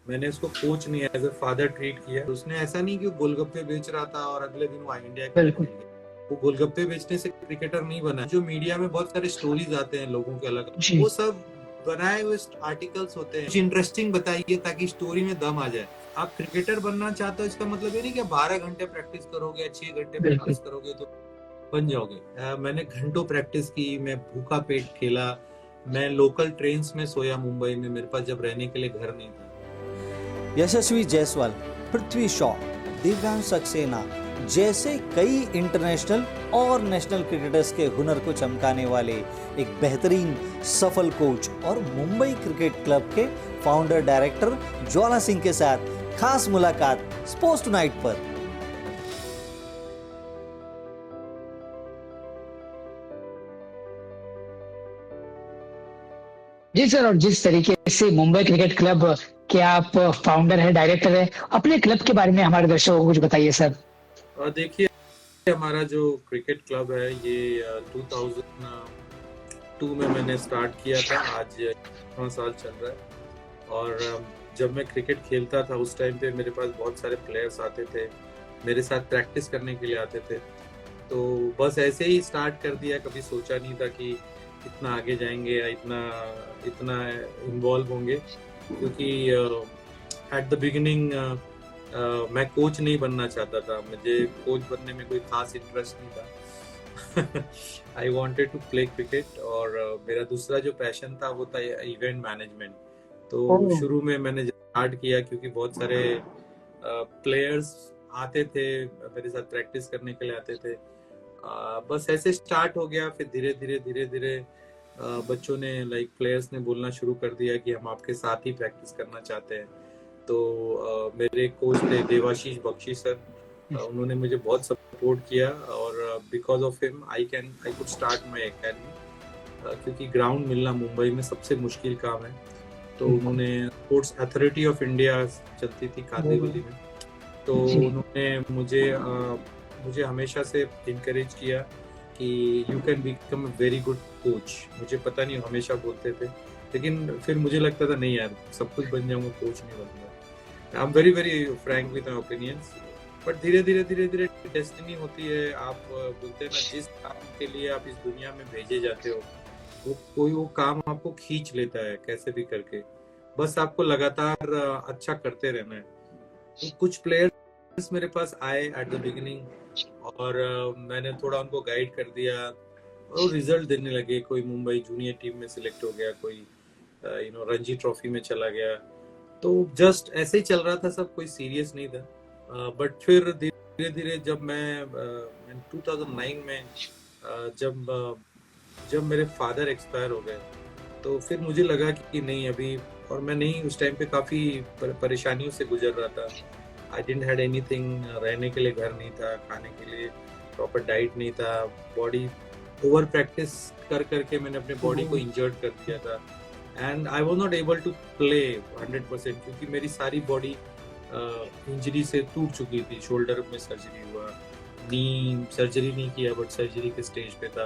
मैंने उसको कोच नहीं एज ए फादर ट्रीट किया। उसने ऐसा नहीं कि वो गोलगप्पे बेच रहा था और अगले दिन वो इंडिया के लिए बिल्कुल। खेल गया। वो गोलगप्पे बेचने से क्रिकेटर नहीं बना। जो मीडिया में बहुत सारे स्टोरीज आते हैं लोगों के अलग, जी। वो सब बनाए हुए आर्टिकल्स होते हैं। कुछ इंटरेस्टिंग बताइए ताकि स्टोरी में दम आ जाए। आप क्रिकेटर बनना चाहते हो इसका मतलब ये नहीं कि 12 घंटे प्रैक्टिस करोगे या 6 घंटे बिल्कुल। प्रैक्टिस करोगे तो बन जाओगे। मैंने घंटों प्रैक्टिस की, मैं भूखा पेट खेला, मैं लोकल ट्रेन्स में सोया मुंबई में, मेरे पास जब रहने के लिए घर नहीं था। यशस्वी जायसवाल, पृथ्वी शॉ, दिव्यांश सक्सेना जैसे कई इंटरनेशनल और नेशनल क्रिकेटर्स के हुनर को चमकाने वाले एक बेहतरीन सफल कोच और मुंबई क्रिकेट क्लब के फाउंडर डायरेक्टर ज्वाला सिंह के साथ खास मुलाकात स्पोर्ट्स टुनाइट पर। जी सर, और जिस तरीके से मुंबई क्रिकेट क्लब के आप फाउंडर है, डायरेक्टर है, अपने क्लब के बारे में हमारे दर्शकों को कुछ बताइए सर। और देखिए, हमारा जो क्रिकेट क्लब है ये 2002 में मैंने स्टार्ट किया था। आज 9 साल चल रहा है। और जब मैं क्रिकेट खेलता था उस टाइम पे मेरे पास बहुत सारे प्लेयर्स आते थे, मेरे साथ प्रैक्टिस करने के लिए आते थे। तो बस ऐसे ही स्टार्ट कर दिया, कभी सोचा नहीं था कि इतना आगे जाएंगे या इतना इतना इन्वॉल्व होंगे। क्योंकि एट द बिगिनिंग मैं कोच नहीं बनना चाहता था, मुझे कोच बनने में कोई खास इंटरेस्ट नहीं था। I wanted to play cricket. और मेरा दूसरा जो पैशन था वो था इवेंट मैनेजमेंट। तो ओह। शुरू में मैंने स्टार्ट किया क्योंकि बहुत सारे प्लेयर्स आते थे मेरे साथ प्रैक्टिस करने के लिए आते थे। बस ऐसे स्टार्ट हो गया। फिर धीरे धीरे धीरे धीरे बच्चों ने लाइक प्लेयर्स ने बोलना शुरू कर दिया कि हम आपके साथ ही प्रैक्टिस करना चाहते हैं। तो मेरे कोच थे देवाशीष बख्शी सर। उन्होंने मुझे बहुत सपोर्ट किया और because of him I could start my academy. क्योंकि ग्राउंड मिलना मुंबई में सबसे मुश्किल काम है। तो उन्होंने स्पोर्ट्स अथॉरिटी ऑफ इंडिया चलती थी कांदिवली में, तो जी। उन्होंने मुझे हमेशा से इनकरेज किया कि you can become a very good coach. मुझे पता नहीं, हमेशा बोलते थे, लेकिन फिर मुझे लगता था नहीं यार, सब कुछ बन जाऊंगा, कोच नहीं बनूंगा। आई am very very Frank with my opinions. But धीरे धीरे धीरे धीरे डेस्टिनी होती है। आप बोलते हैं ना, जिस काम के लिए आप इस दुनिया में भेजे जाते हो वो काम आपको खींच लेता है कैसे भी करके। बस आपको लगातार अच्छा करते रहना है। तो कुछ प्लेयर्स मेरे पास आए एट द बिगिनिंग और मैंने थोड़ा उनको गाइड कर दिया और रिजल्ट देने लगे। कोई मुंबई जूनियर टीम में सिलेक्ट हो गया, कोई रणजी ट्रॉफी में चला गया। तो जस्ट ऐसे ही चल रहा था सब, कोई सीरियस नहीं था। बट फिर धीरे धीरे जब मैं 2009 में जब मेरे फादर एक्सपायर हो गए तो फिर मुझे लगा कि नहीं अभी, और मैं नहीं, उस टाइम पे काफी परेशानियों से गुजर रहा था। आई डिडंट हैड एनीथिंग, रहने के लिए घर नहीं था, खाने के लिए प्रॉपर डाइट नहीं था। बॉडी ओवर प्रैक्टिस कर करके मैंने अपने बॉडी को इंजर्ड कर दिया था and I was not able to play 100% क्योंकि मेरी सारी बॉडी इंजरी से टूट चुकी थी। शोल्डर में सर्जरी हुआ, नी सर्जरी नहीं किया बट सर्जरी के स्टेज पे था,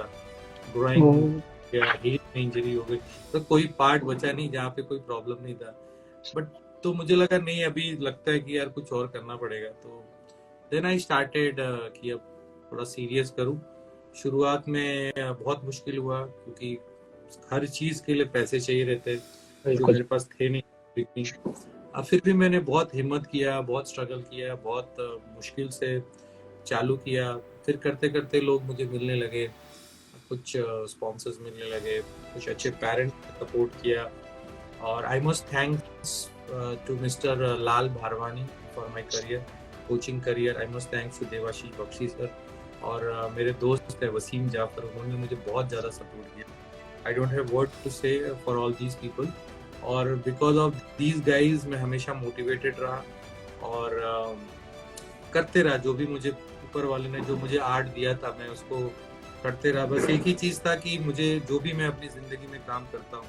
ग्रोइन या हील में इंजरी हो गई। तो कोई पार्ट बचा नहीं जहाँ पे कोई प्रॉब्लम नहीं था। बट तो मुझे लगा नहीं, अभी लगता है कि यार कुछ और करना पड़ेगा। तो देन आई स्टार्टेड कि अब थोड़ा सीरियस करूं। शुरुआत में बहुत मुश्किल हुआ क्योंकि हर चीज के लिए पैसे चाहिए रहते जो बिल्कुल। मेरे पास थे नहीं। अब फिर भी मैंने बहुत हिम्मत किया, बहुत स्ट्रगल किया, बहुत मुश्किल से चालू किया। फिर करते करते लोग मुझे मिलने लगे, कुछ स्पॉन्सर्स मिलने लगे, कुछ अच्छे पेरेंट्स ने सपोर्ट किया। और I must thanks to mister Lal Bharwani for my career, coaching career. I must thanks to Devashish Bakshi sir और मेरे दोस्त है वसीम जाफर, उन्होंने मुझे बहुत ज़्यादा सपोर्ट किया। I don't have word to say for all these people. और बिकॉज ऑफ दीज गाइज मैं हमेशा मोटिवेटेड रहा और करते रहा। जो भी मुझे ऊपर वाले ने जो मुझे आर्ट दिया था मैं उसको करते रहा। बस एक ही चीज़ था कि मुझे जो भी मैं अपनी ज़िंदगी में काम करता हूँ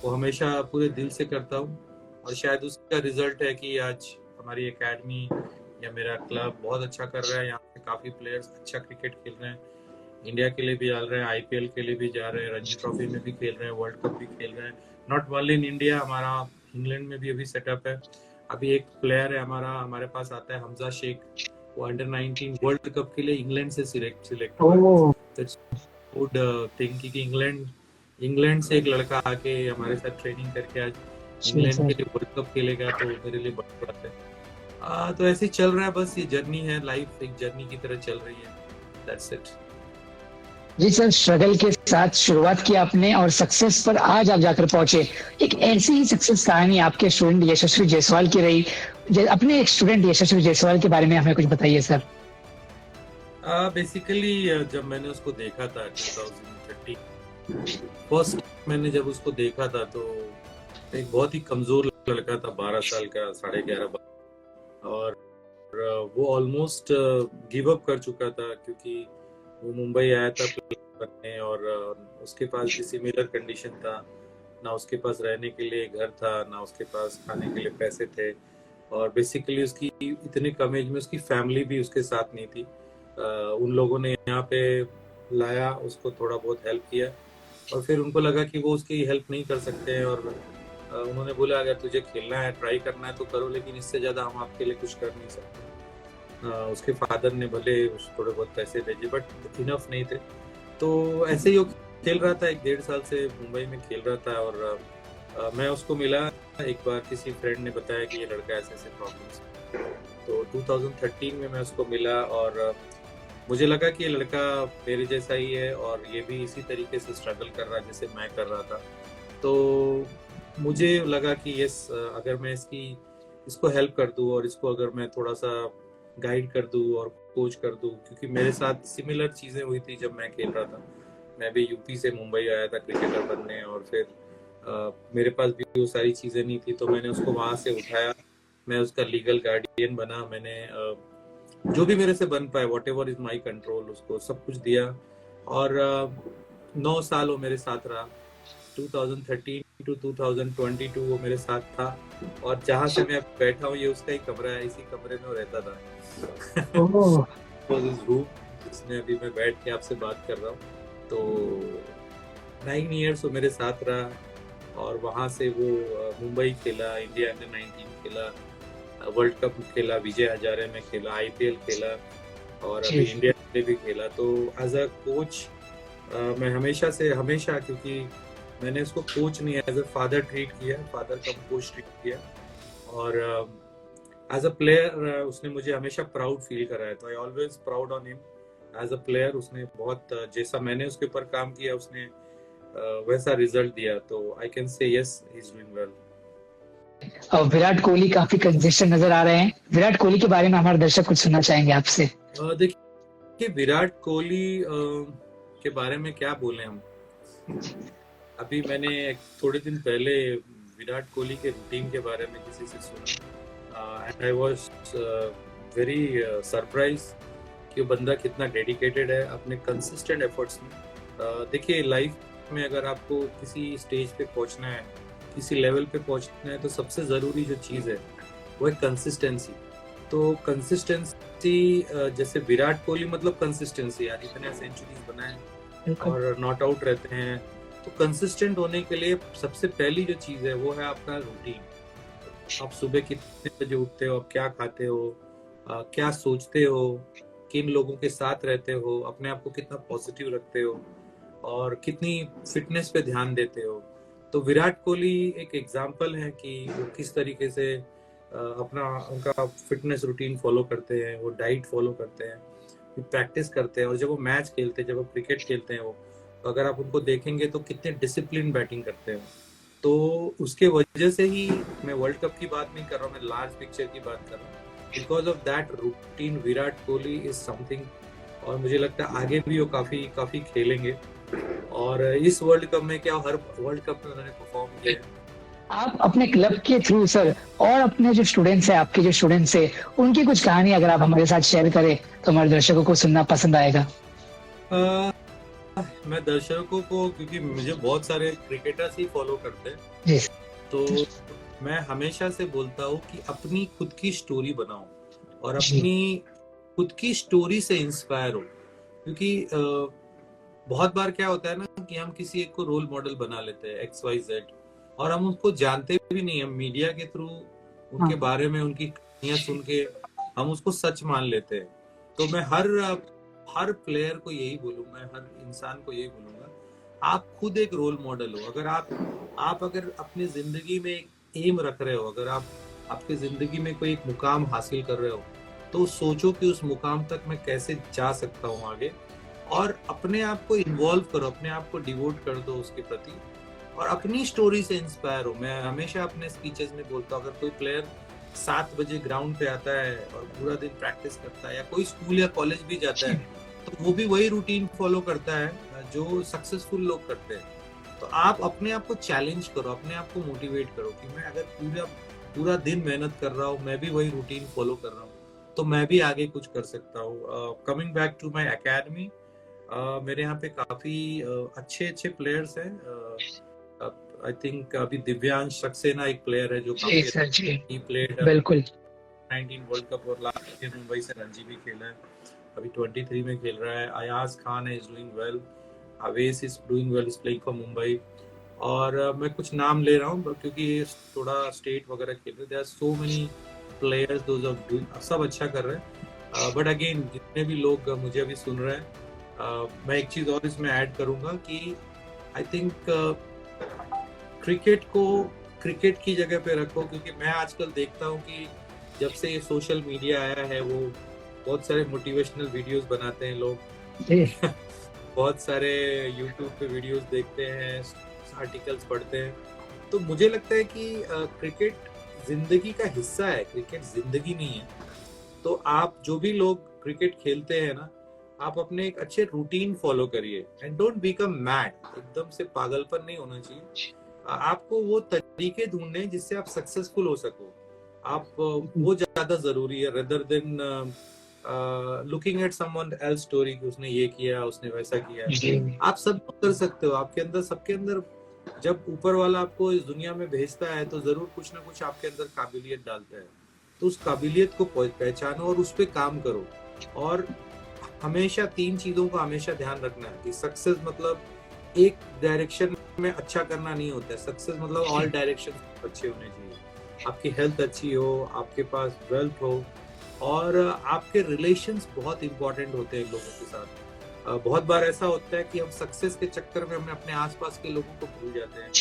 वो हमेशा पूरे दिल से करता हूँ। और शायद उसका रिजल्ट है कि आज हमारी एकेडमी या मेरा क्लब बहुत अच्छा कर रहा है। यहाँ पे काफ़ी प्लेयर्स अच्छा क्रिकेट खेल रहे हैं, इंडिया के लिए भी जा रहे हैं, आईपीएल के लिए भी जा रहे हैं, रणजी ट्रॉफी में भी खेल रहे हैं, वर्ल्ड कप भी खेल रहे हैं। नॉट ओनली इन इंडिया, हमारा इंग्लैंड में भी अभी सेटअप है। अभी एक प्लेयर है हमारे पास आता है हमजा शेख, वो अंडर 19 वर्ल्ड कप के लिए इंग्लैंड से सिलेक्ट हुआ ओह है। गुड थिंग कि इंग्लैंड से एक लड़का आके हमारे साथ ट्रेनिंग करके आज इंग्लैंड के लिए वर्ल्ड कप खेलेगा, तो मेरे लिए बड़ी बात है। तो ऐसे ही चल रहा है, बस ये जर्नी है, लाइफ एक जर्नी की तरह चल रही है। That's it. जी सर, स्ट्रगल के साथ शुरुआत की आपने और सक्सेस पर आज आप जाकर पहुंचे। एक ऐसी ही सक्सेस कहानी आपके स्टूडेंट यशस्वी जायसवाल की रही। अपने एक स्टूडेंट यशस्वी जायसवाल के बारे में हमें कुछ बताइए सर। बेसिकली जब मैंने उसको देखा था 2013 फर्स्ट मैंने जब उसको देखा था, तो एक बहुत ही कमजोर लड़का था, 12 साल का, 11.5 और वो ऑलमोस्ट गिव अप कर चुका था, क्योंकि वो मुंबई आया था करने और उसके पास भी सिमिलर कंडीशन था, ना उसके पास रहने के लिए घर था, ना उसके पास खाने के लिए पैसे थे, और बेसिकली उसकी इतने कम एज में उसकी फैमिली भी उसके साथ नहीं थी। उन लोगों ने यहाँ पे लाया, उसको थोड़ा बहुत हेल्प किया, और फिर उनको लगा कि वो उसकी हेल्प नहीं कर सकते हैं, और उन्होंने बोला अगर तुझे खेलना है, ट्राई करना है तो करो, लेकिन इससे ज़्यादा हम आपके लिए कुछ कर नहीं सकते। उसके फादर ने भले थोड़े बहुत पैसे भेजे, बट इनफ नहीं थे। तो ऐसे ही वो खेल रहा था, 1.5 साल से मुंबई में खेल रहा था, और मैं उसको मिला एक बार, किसी फ्रेंड ने बताया कि ये लड़का ऐसे ऐसे प्रॉब्लम्स। तो 2013 में मैं उसको मिला, और मुझे लगा कि ये लड़का मेरे जैसा ही है, और ये भी इसी तरीके से स्ट्रगल कर रहा है जैसे मैं कर रहा था। तो मुझे लगा कि यस, अगर मैं इसको हेल्प कर दूँ, और इसको अगर मैं थोड़ा सा गाइड कर दूँ और कोच कर दूँ, क्योंकि मेरे साथ सिमिलर चीज़ें हुई थी जब मैं खेल रहा था। मैं भी यूपी से मुंबई आया था क्रिकेटर बनने, और फिर मेरे पास भी वो सारी चीज़ें नहीं थी, तो मैंने उसको वहाँ से उठाया, मैं उसका लीगल गार्डियन बना, मैंने जो भी मेरे से बन पाए, what ever is my control, उसको सब कुछ दिया, और 9 साल वो मेरे साथ रहा। 2013 to 2022 वो मेरे साथ था, और जहाँ से मैं बैठा हूँ ये उसका ही कमरा है, इसी कमरे में वो रहता था। जिसमें अभी मैं बैठ के आपसे बात कर रहा हूँ। तो 9 years वो मेरे साथ रहा, और वहाँ से वो मुंबई खेला, इंडिया अंडर 19 खेला, वर्ल्ड कप खेला, विजय हजारे में खेला, IPL खेला, और अभी इंडिया में भी खेला। तो एज अ कोच मैं हमेशा क्योंकि मैंने उसको कोच नहीं, एज अ फादर ट्रीट किया, फादर कम कोच ट्रीट किया, और एज अ प्लेयर उसने मुझे हमेशा प्राउड फील कराया। तो I always proud on him as a player. उसने बहुत जैसा मैंने उसके ऊपर काम किया, उसने वैसा रिजल्ट दिया। तो I can say yes, he is doing well. Virat Kohli काफी कंसिस्टेंट नजर आ रहे हैं। विराट कोहली के बारे में हमारे दर्शक कुछ सुनना चाहेंगे आपसे। देखिए, विराट कोहली के बारे में क्या बोले हम। अभी मैंने थोड़े दिन पहले विराट कोहली के रूटीन के बारे में किसी से सुना, and I was very surprise कि बंदा कितना डेडिकेटेड है अपने कंसिस्टेंट एफर्ट्स में। देखिए, लाइफ में अगर आपको किसी स्टेज पे पहुंचना है, किसी लेवल पे पहुंचना है, तो सबसे ज़रूरी जो चीज़ है वो है कंसिस्टेंसी। तो कंसिस्टेंसी, जैसे विराट कोहली मतलब कंसिस्टेंसी, यार इतने सेंचुरीज बनाए और नॉट आउट रहते हैं। तो कंसिस्टेंट होने के लिए सबसे पहली जो चीज़ है वो है आपका रूटीन। आप सुबह कितने बजे उठते हो, आप क्या खाते हो, क्या सोचते हो, किन लोगों के साथ रहते हो, अपने आप को कितना पॉजिटिव रखते हो, और कितनी फिटनेस पे ध्यान देते हो। तो विराट कोहली एक एग्जाम्पल है कि वो किस तरीके से उनका फिटनेस रूटीन फॉलो करते हैं, वो डाइट फॉलो करते हैं, प्रैक्टिस करते हैं, और जब वो मैच खेलते हैं, जब वो क्रिकेट खेलते हैं, वो तो अगर आप उनको देखेंगे तो कितने डिसिप्लिन बैटिंग करते हैं। तो उसके वजह से ही मैं वर्ल्ड कप की बात नहीं कर रहा हूँ, मैं लार्ज पिक्चर की बात कर रहा हूँ। Because of that routine Virat Kohli is something, और मुझे लगता है आगे भी वो काफी खेलेंगे, और इस वर्ल्ड कप में क्या, हर वर्ल्ड कप में उन्होंने परफॉर्म किया है। आप अपने क्लब के थ्रू सर, और अपने जो स्टूडेंट्स हैं, आपके जो स्टूडेंट्स हैं, उनकी कुछ कहानी अगर आप हमारे साथ शेयर करें तो हमारे दर्शकों को सुनना पसंद आएगा। मैं दर्शकों को, क्योंकि मुझे बहुत सारे क्रिकेटर्स ही फॉलो करते हैं, तो मैं हमेशा से बोलता हूँ कि अपनी खुद की स्टोरी बनाओ, और अपनी खुद की स्टोरी से इंस्पायर हो। क्योंकि बहुत बार क्या होता है ना कि हम किसी एक को रोल मॉडल बना लेते हैं XYZ, और हम उसको जानते भी नहीं। हम मीडिया के थ्रू उनके हाँ। बारे में उनकी कहानियां सुन के हम उसको सच मान लेते हैं। तो मैं हर प्लेयर को यही बोलूंगा, हर इंसान को यही बोलूंगा, आप खुद एक रोल मॉडल हो। अगर अपनी जिंदगी में एम रख रहे हो, अगर आप आपकी जिंदगी में कोई एक मुकाम हासिल कर रहे हो, तो सोचो कि उस मुकाम तक मैं कैसे जा सकता हूँ आगे, और अपने आप को इन्वॉल्व करो, अपने आप को डिवोट कर दो उसके प्रति, और अपनी स्टोरी से इंस्पायर हो। मैं हमेशा अपने स्पीचेस में बोलता हूँ, अगर कोई प्लेयर 7 बजे ग्राउंड पे आता है और पूरा दिन प्रैक्टिस करता है, या कोई स्कूल या कॉलेज भी जाता है, तो वो भी वही रूटीन फॉलो करता है जो सक्सेसफुल लोग करते हैं। तो आप अपने आप को चैलेंज करो, अपने आप को मोटिवेट करो कि मैं अगर पूरा दिन मेहनत कर रहा हूँ, मैं भी वही रूटीन फॉलो कर रहा हूँ, तो मैं भी आगे कुछ कर सकता हूँ। Coming back to my academy, मेरे यहाँ पे काफी अच्छे प्लेयर्स हैं। आई थिंक अभी दिव्यांश सक्सेना एक प्लेयर है जो जी सर जी, काफी प्लेड बिल्कुल। 19 वर्ल्ड कप, और लास्ट ईयर मुंबई से रणजी भी खेला है, अभी 23 में खेल रहा है। Ayaz Khan is doing well, अवेस is doing well, is playing for Mumbai. और मैं कुछ नाम ले रहा हूँ क्योंकि थोड़ा स्टेट वगैरह खेल रहे, there are so many players, those are doing, सब अच्छा कर रहे हैं। बट अगेन जितने भी लोग मुझे अभी सुन रहे हैं, मैं एक चीज और इसमें ऐड करूंगा कि आई थिंक क्रिकेट को क्रिकेट की जगह पे रखो, क्योंकि मैं आजकल देखता हूँ कि जब से ये सोशल मीडिया आया है, वो बहुत सारे मोटिवेशनल वीडियोस बनाते हैं लोग बहुत सारे यूट्यूब पे वीडियोस देखते हैं, आर्टिकल्स पढ़ते हैं। तो मुझे लगता है कि क्रिकेट जिंदगी का हिस्सा है, क्रिकेट जिंदगी नहीं है। तो आप जो भी लोग क्रिकेट खेलते हैं ना, आप अपने एक अच्छे रूटीन फॉलो करिए, एंड डोंट बिकम मैड, एकदम से पागलपन नहीं होना चाहिए। आपको वो तरीके ढूंढने जिससे आप सक्सेसफुल हो सको, आप वो ज्यादा जरूरी है, rather than looking at someone else story कि उसने ये किया, उसने वैसा किया। आप सब कर सकते हो, आपके अंदर, सबके अंदर, जब ऊपर वाला आपको इस दुनिया में भेजता है तो जरूर कुछ ना कुछ आपके अंदर काबिलियत डालता है। तो उस काबिलियत को पहचानो और उस पर काम करो। और हमेशा 3 चीजों का हमेशा ध्यान रखना है कि सक्सेस मतलब एक डायरेक्शन में अच्छा करना नहीं होता है। सक्सेस मतलब ऑल डायरेक्शन अच्छे होने चाहिए। आपकी हेल्थ अच्छी हो, आपके पास वेल्थ हो, और आपके रिलेशंस बहुत इंपॉर्टेंट होते हैं लोगों के साथ। बहुत बार ऐसा होता है कि हम सक्सेस के चक्कर में हम अपने आसपास के लोगों को भूल जाते हैं,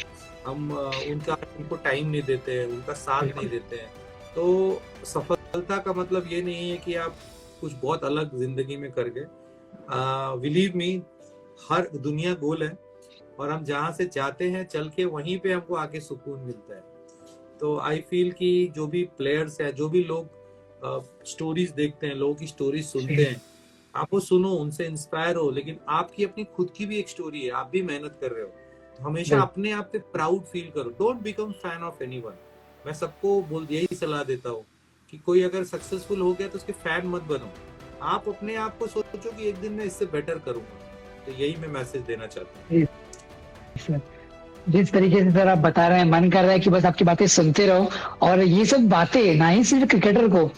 हम उनको टाइम नहीं देते हैं, उनका साथ नहीं देते हैं। तो सफलता का मतलब ये नहीं है कि आप कुछ बहुत अलग जिंदगी में कर गए। बिलीव मी, हर दुनिया गोल है, और हम जहाँ से जाते हैं चल के वहीं पे हमको आके सुकून मिलता है। तो आई फील कि जो भी प्लेयर्स है, जो भी लोग स्टोरीज देखते हैं, लोगों की स्टोरीज सुनते हैं, आप वो सुनो, उनसे इंस्पायर हो, लेकिन आपकी अपनी खुद की भी एक स्टोरी है, आप भी मेहनत कर रहे हो। तो हमेशा अपने आप पे प्राउड फील करो, don't become fan of anyone. मैं सबको यही सलाह देता हूँ कि कोई अगर सक्सेसफुल हो गया तो उसके फैन मत बनो, आप अपने आप को सोचो कि एक दिन मैं इससे बेटर करूंगा। तो यही मैं मैसेज देना चाहता हूँ। जिस तरीके से सर आप बता रहे हैं, मन कर रहा है कि बस आपकी बातें सुनते रहो। और ये सब बातें ना ही सिर्फ क्रिकेटर को,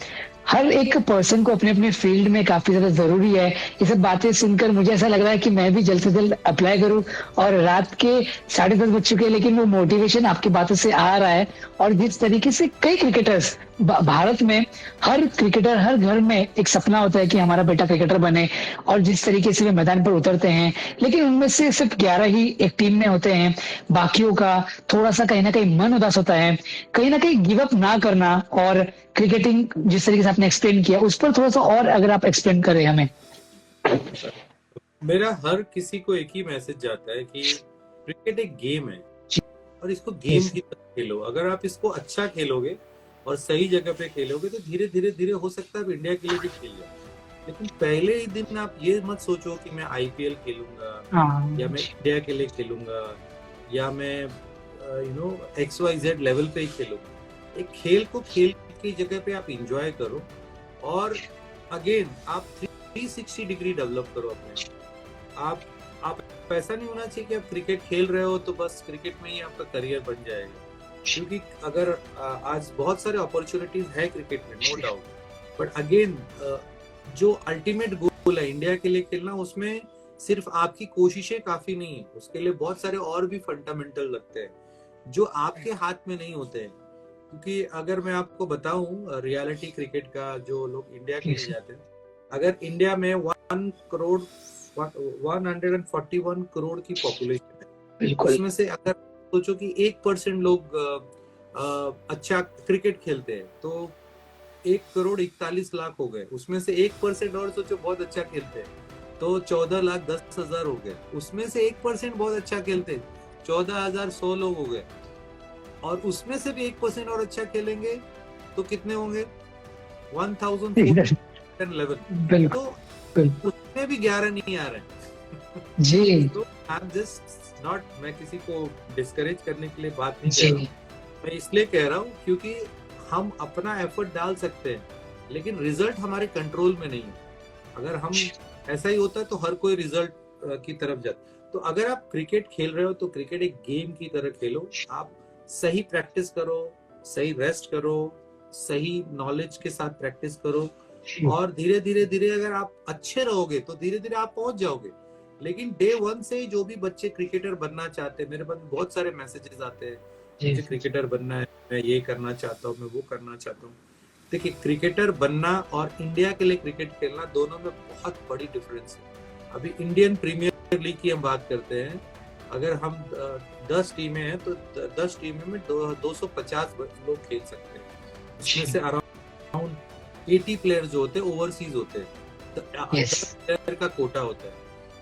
हर एक पर्सन को अपने अपने फील्ड में काफी ज्यादा जरूरी है। ये सब बातें सुनकर मुझे ऐसा लग रहा है कि मैं भी जल्द से जल्द अप्लाई करूं। और रात के 10:30 बज चुके हैं, लेकिन वो मोटिवेशन आपकी बातों से आ रहा है। और जिस तरीके से कई क्रिकेटर्स भारत में, हर क्रिकेटर, हर घर में एक सपना होता है कि हमारा बेटा क्रिकेटर बने, और जिस तरीके से वे मैदान पर उतरते हैं, लेकिन उनमें से सिर्फ 11 ही एक टीम में होते हैं। बाकियों का थोड़ा सा कहीं ना कहीं मन उदास होता है। कहीं ना कहीं गिव अप ना करना, और क्रिकेटिंग जिस तरीके से आपने एक्सप्लेन किया, उस पर थोड़ा सा और अगर आप एक्सप्लेन करें हमें। मेरा हर किसी को एक ही मैसेज जाता है कि क्रिकेट एक गेम है, और इसको गेम की तरह खेलो। अगर आप इसको अच्छा खेलोगे और सही जगह पे खेलोगे तो धीरे धीरे हो सकता है आप इंडिया के लिए भी खेल जाओ। लेकिन पहले ही दिन आप ये मत सोचो कि मैं आईपीएल खेलूंगा, या मैं इंडिया के लिए खेलूंगा, या मैं XYZ लेवल पे ही खेलूंगा। एक खेल को खेल की जगह पे आप एंजॉय करो, और अगेन आप 360 डिग्री डेवलप करो अपने। आप ऐसा नहीं होना चाहिए कि आप क्रिकेट खेल रहे हो तो बस क्रिकेट में ही आपका करियर बन जाएगा, क्योंकि अगर आज बहुत सारे अपॉर्चुनिटीज है क्रिकेट में, नो डाउट, बट अगेन जो अल्टीमेट गोल है इंडिया के लिए खेलना, उसमें सिर्फ आपकी कोशिशें काफी नहीं है, उसके लिए बहुत सारे और भी फंडामेंटल लगते हैं जो आपके हाथ में नहीं होते हैं। क्योंकि अगर मैं आपको बताऊं रियलिटी क्रिकेट का, जो लोग इंडिया के जी लिए सर। जाते हैं, अगर इंडिया में 141 करोड़ की पॉपुलेशन है, बिल्कुल। उसमें से अगर सोचो कि 1% लोग अच्छा क्रिकेट खेलते हैं, तो 1,41,00,000 हो गए। उसमें से 1% और सोचो बहुत अच्छा खेलते हैं, तो 14,10,000 हो गए। उसमें से 1% बहुत अच्छा खेलते हैं, 14,100 लोग हो गए। और उसमें से भी 1% और अच्छा खेलेंगे तो कितने होंगे? 1,411। बिल्कुल तो बिल्कुल। उसमें भी 11 नहीं आ रहे हैं। जी तो आई एम जस्ट नॉट, मैं किसी को डिस्करेज करने के लिए बात नहीं कर रहा जी हूँ, मैं इसलिए कह रहा हूँ क्योंकि हम अपना एफर्ट डाल सकते हैं, लेकिन रिजल्ट हमारे कंट्रोल में नहीं है। अगर हम ऐसा ही होता तो हर कोई रिजल्ट की तरफ जाता। तो अगर आप क्रिकेट खेल रहे हो तो क्रिकेट एक गेम की तरह खेलो। आप सही प्रैक्टिस करो, सही रेस्ट करो, सही नॉलेज के साथ प्रैक्टिस करो, और धीरे धीरे धीरे अगर आप अच्छे रहोगे तो धीरे धीरे आप पहुंच जाओगे। लेकिन डे वन से जो भी बच्चे क्रिकेटर बनना चाहते हैं, मेरे पास बहुत सारे मैसेजेस आते हैं, मुझे क्रिकेटर बनना है, मैं ये करना चाहता हूँ, मैं वो करना चाहता हूँ। देखिए, क्रिकेटर बनना और इंडिया के लिए क्रिकेट खेलना, दोनों में बहुत बड़ी डिफरेंस है। अभी इंडियन प्रीमियर लीग की हम बात करते हैं, अगर हम 10 टीमें हैं तो 10 टीमों में 250 लोग खेल सकते हैं। उसमें से अराउंड 80 प्लेयर जो होते हैं ओवरसीज होते हैं, 10 प्लेयर का कोटा होता है।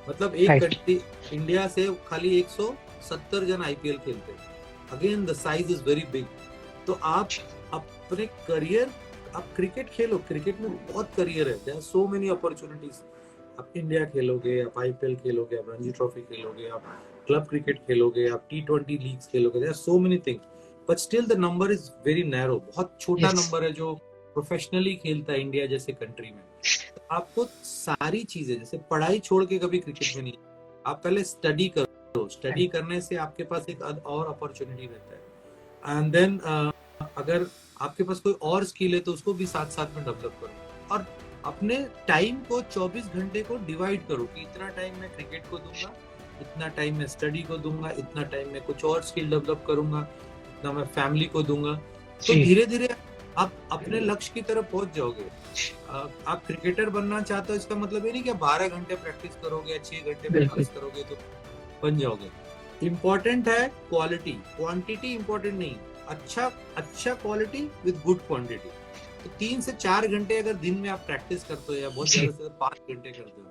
मतलब एक कंट्री इंडिया से खाली 170 जन आईपीएल खेलते हैं। Again the size is very big. तो आप अपने करियर, आप क्रिकेट खेलो, क्रिकेट में बहुत करियर है, there are so many opportunities. आप इंडिया खेलोगे, आप आईपीएल खेलोगे, आप रणजी ट्रॉफी खेलोगे, आप क्लब क्रिकेट खेलोगे, आप T20 लीग्स खेलोगे, there are so many things, but still the number is very narrow. बहुत छोटा नंबर है जो प्रोफेशनली खेलता है इंडिया जैसे कंट्री में। तो आपको सारी चीजें, जैसे पढ़ाई छोड़ के कभी क्रिकेट में नहीं, आप पहले स्टडी करो, स्टडी करने से आपके पास एक और अपॉर्चुनिटी रहता है। एंड देन अगर आपके पास कोई और स्किल है तो उसको भी साथ साथ में डेवलप करो, और अपने टाइम को 24 घंटे को डिवाइड करो कि इतना टाइम मैं क्रिकेट को दूंगा, इतना टाइम मैं स्टडी को दूंगा, इतना टाइम मैं कुछ और स्किल डेवलप करूंगा, इतना मैं फैमिली को दूंगा। तो धीरे धीरे आप अपने लक्ष्य की तरफ पहुंच जाओगे। आप क्रिकेटर बनना चाहते हो, इसका मतलब ये नहीं कि 12 घंटे प्रैक्टिस करोगे या 6 घंटे प्रैक्टिस करोगे तो बन जाओगे। इम्पोर्टेंट है क्वालिटी, क्वांटिटी इम्पोर्टेंट नहीं। अच्छा क्वालिटी विद गुड क्वांटिटी। तो 3 से 4 घंटे अगर दिन में आप प्रैक्टिस करते हो, या बहुत ज्यादा से 5 घंटे करते हो,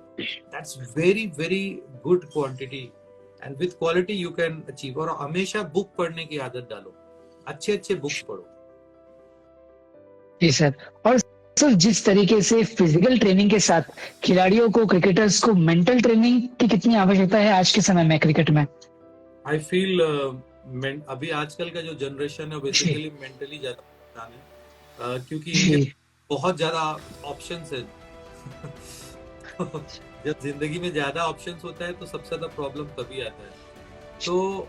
that's very very good quantity, and with quality you can achieve. और हमेशा बुक पढ़ने की आदत डालो, अच्छे बुक्स पढ़ो। जी सर। और सर, जिस तरीके से फिजिकल ट्रेनिंग के साथ खिलाड़ियों को, क्रिकेटर्स को मेंटल ट्रेनिंग की कितनी आवश्यकता है आज के समय में क्रिकेट में? आई फील अभी आजकल का जो जनरेशन है बेसिकली मेंटली ज्यादा परेशान है, क्योंकि इनके बहुत ज्यादा ऑप्शंस है। जब जिंदगी में ज्यादा ऑप्शंस होता है तो सबसे ज्यादा प्रॉब्लम तभी आता है। तो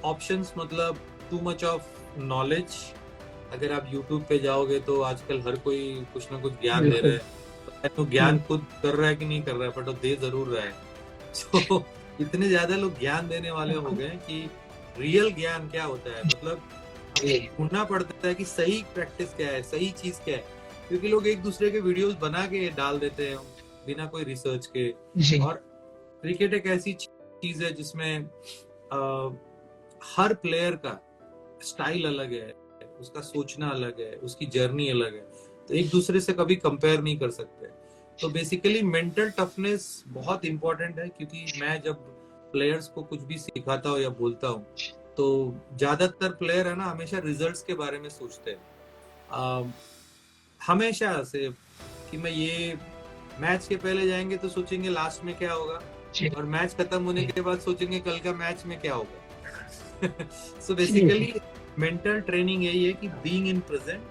ऑप्शंस मतलब टू मच ऑफ नॉलेज। अगर आप YouTube पे जाओगे तो आजकल हर कोई कुछ ना कुछ ज्ञान दे रहा है, तो ज्ञान खुद कर रहा है कि नहीं कर रहा है, बट वो दे जरूर रहा है। तो इतने ज्यादा लोग ज्ञान देने वाले हो गए कि रियल ज्ञान क्या होता है, मतलब ढूंढना पड़ता है कि सही प्रैक्टिस क्या है, सही चीज क्या है। क्योंकि लोग एक दूसरे के वीडियोस बना के डाल देते हैं बिना कोई रिसर्च के। और क्रिकेट एक ऐसी चीज है जिसमें हर प्लेयर का स्टाइल अलग है, उसका सोचना अलग है, उसकी जर्नी अलग है, तो एक दूसरे से कभी कंपेयर नहीं कर सकते। तो बेसिकली मेंटल टफनेस बहुत इंपॉर्टेंट है, क्योंकि मैं जब प्लेयर्स को कुछ भी सिखाता हूँ या बोलता हूँ तो ज्यादातर प्लेयर है ना, हमेशा रिजल्ट्स के बारे में सोचते हैं, हमेशा से कि मैं ये मैच के पहले जाएंगे तो सोचेंगे लास्ट में क्या होगा, और मैच खत्म होने के बाद सोचेंगे कल का मैच में क्या होगा। सो बेसिकली मेंटल ट्रेनिंग यही है कि being in present